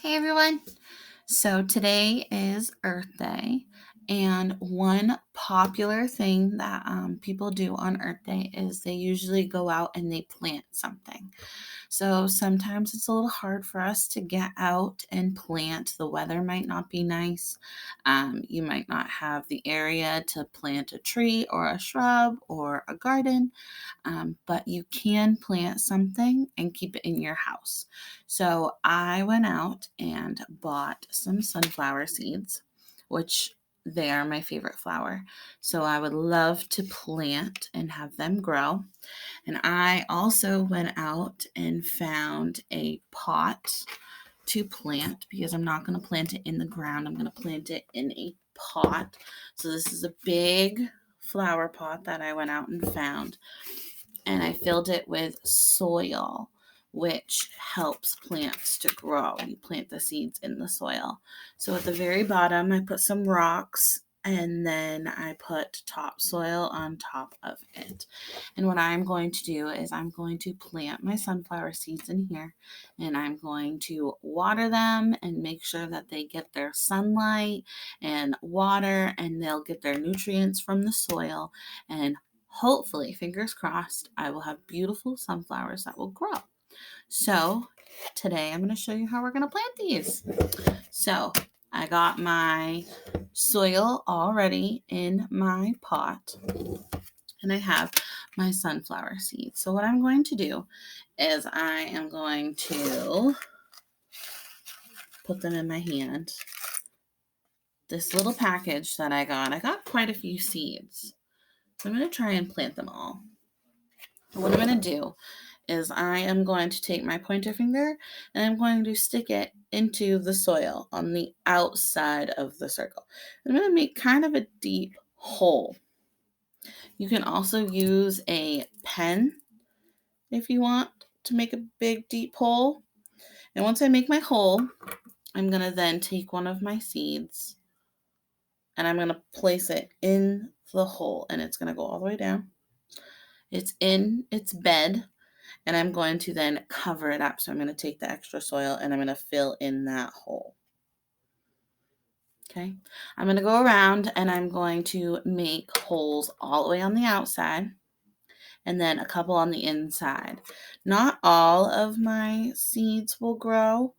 Hey everyone. So today is Earth Day, and one popular thing that people do on Earth Day is they usually go out and they plant something. So sometimes it's a little hard for us to get out and plant. The weather might not be nice. You might not have the area to plant a tree or a shrub or a garden, but you can plant something and keep it in your house. So I went out and bought some sunflower seeds, which they are my favorite flower. So I would love to plant and have them grow. And I also went out and found a pot to plant because I'm not going to plant it in the ground. I'm going to plant it in a pot. So this is a big flower pot that I went out and found, and I filled it with soil, which helps plants to grow. You plant the seeds in the soil. So at the very bottom, I put some rocks and then I put topsoil on top of it. And what I'm going to do is I'm going to plant my sunflower seeds in here, and I'm going to water them and make sure that they get their sunlight and water and they'll get their nutrients from the soil. And hopefully, fingers crossed, I will have beautiful sunflowers that will grow. So today I'm going to show you how we're going to plant these. So I got my soil already in my pot, and I have my sunflower seeds. So what I'm going to do is I am going to put them in my hand. This little package that I got quite a few seeds. So I'm going to try and plant them all. And what I'm going to do is I am going to take my pointer finger and I'm going to stick it into the soil on the outside of the circle. I'm going to make kind of a deep hole. You can also use a pen if you want to make a big deep hole. And once I make my hole, I'm going to then take one of my seeds and I'm going to place it in the hole, and it's going to go all the way down. It's in its bed, and I'm going to then cover it up. So I'm going to take the extra soil and I'm going to fill in that hole. Okay. I'm going to go around and I'm going to make holes all the way on the outside and then a couple on the inside. Not all of my seeds will grow,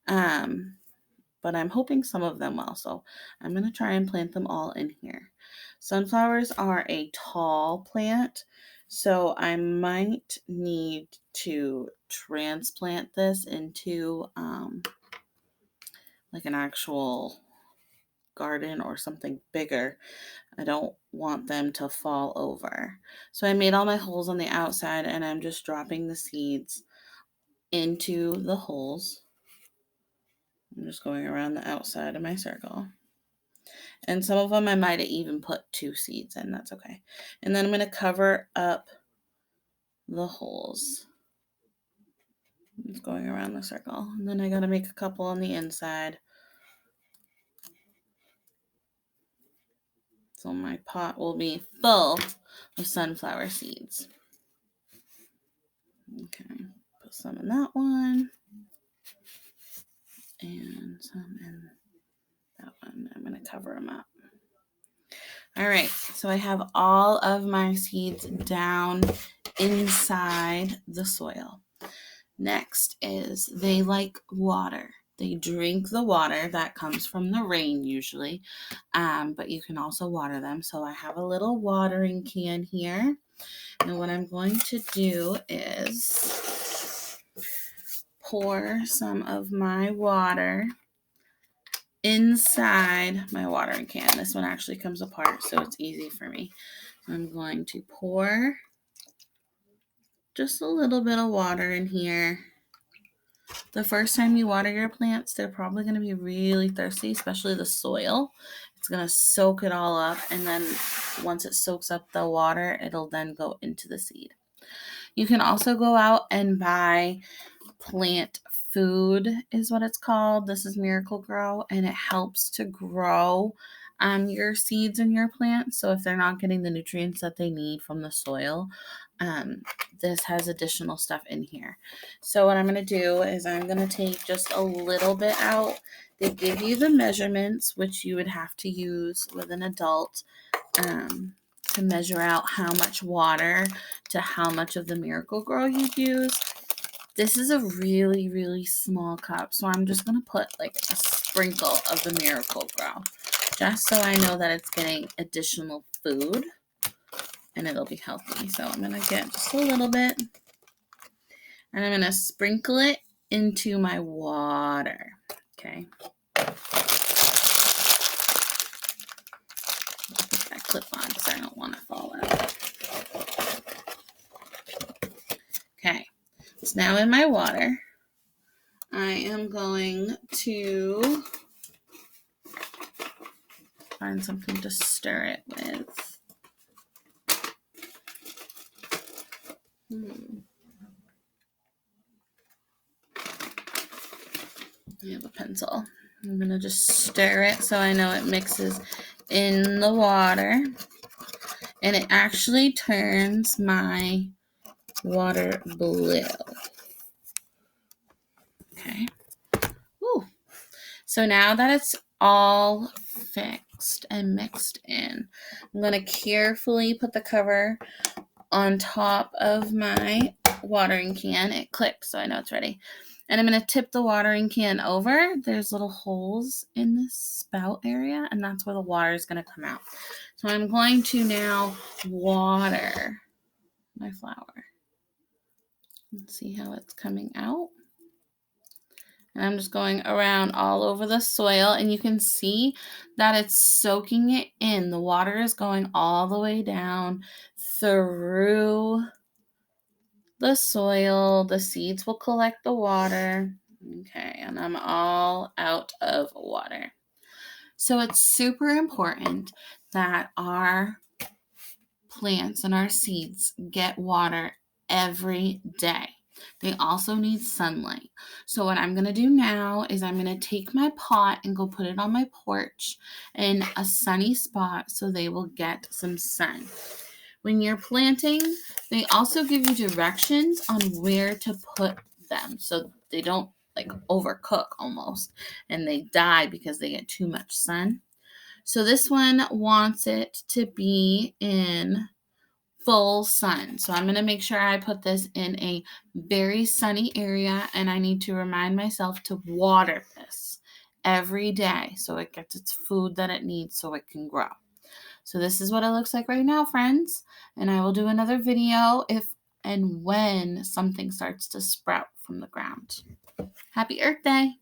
but I'm hoping some of them will. So I'm going to try and plant them all in here. Sunflowers are a tall plant, so I might need to transplant this into like an actual garden or something bigger. I don't want them to fall over. So I made all my holes on the outside, and I'm just dropping the seeds into the holes. I'm just going around the outside of my circle. And some of them I might have even put 2 seeds in. That's okay. And then I'm going to cover up the holes. It's going around the circle. And then I got to make a couple on the inside. So my pot will be full of sunflower seeds. Okay, put some in that one. And some in that one. I'm going to cover them up. All right, so I have all of my seeds down inside the soil. Next is they like water. They drink the water that comes from the rain usually, but you can also water them. So I have a little watering can here. And what I'm going to do is pour some of my water inside my watering can. This one actually comes apart, so it's easy for me. So I'm going to pour just a little bit of water in here. The first time you water your plants, they're probably going to be really thirsty, especially the soil. It's going to soak it all up, and then once it soaks up the water, it'll then go into the seed. You can also go out and buy plant food, is what it's called. This is Miracle-Gro, and it helps to grow your seeds in your plants. So if they're not getting the nutrients that they need from the soil, this has additional stuff in here. So what I'm going to do is I'm going to take just a little bit out. They give you the measurements, which you would have to use with an adult to measure out how much water to how much of the Miracle-Gro you'd use. This is a really, really small cup, so I'm just going to put like a sprinkle of the Miracle-Gro, just so I know that it's getting additional food and it'll be healthy. So I'm going to get just a little bit, and I'm going to sprinkle it into my water. Okay. Put that clip on because I don't want to fall out. Okay. It's now in my water. I am going to find something to stir it with. I have a pencil. I'm going to just stir it so I know it mixes in the water. And it actually turns my water blue. Okay. Ooh. So now that it's all fixed and mixed in, I'm going to carefully put the cover on top of my watering can. It clicked, so I know it's ready. And I'm going to tip the watering can over. There's little holes in this spout area, and that's where the water is going to come out. So I'm going to now water my flower. Let's see how it's coming out. And I'm just going around all over the soil, and you can see that it's soaking it in. The water is going all the way down through the soil. The seeds will collect the water. Okay, and I'm all out of water. So it's super important that our plants and our seeds get water every day. They also need sunlight. So what I'm going to do now is I'm going to take my pot and go put it on my porch in a sunny spot so they will get some sun. When you're planting, they also give you directions on where to put them so they don't like overcook almost and they die because they get too much sun. So this one wants it to be in full sun. So I'm going to make sure I put this in a very sunny area, and I need to remind myself to water this every day so it gets its food that it needs so it can grow. So this is what it looks like right now, friends, and I will do another video if and when something starts to sprout from the ground. Happy Earth Day!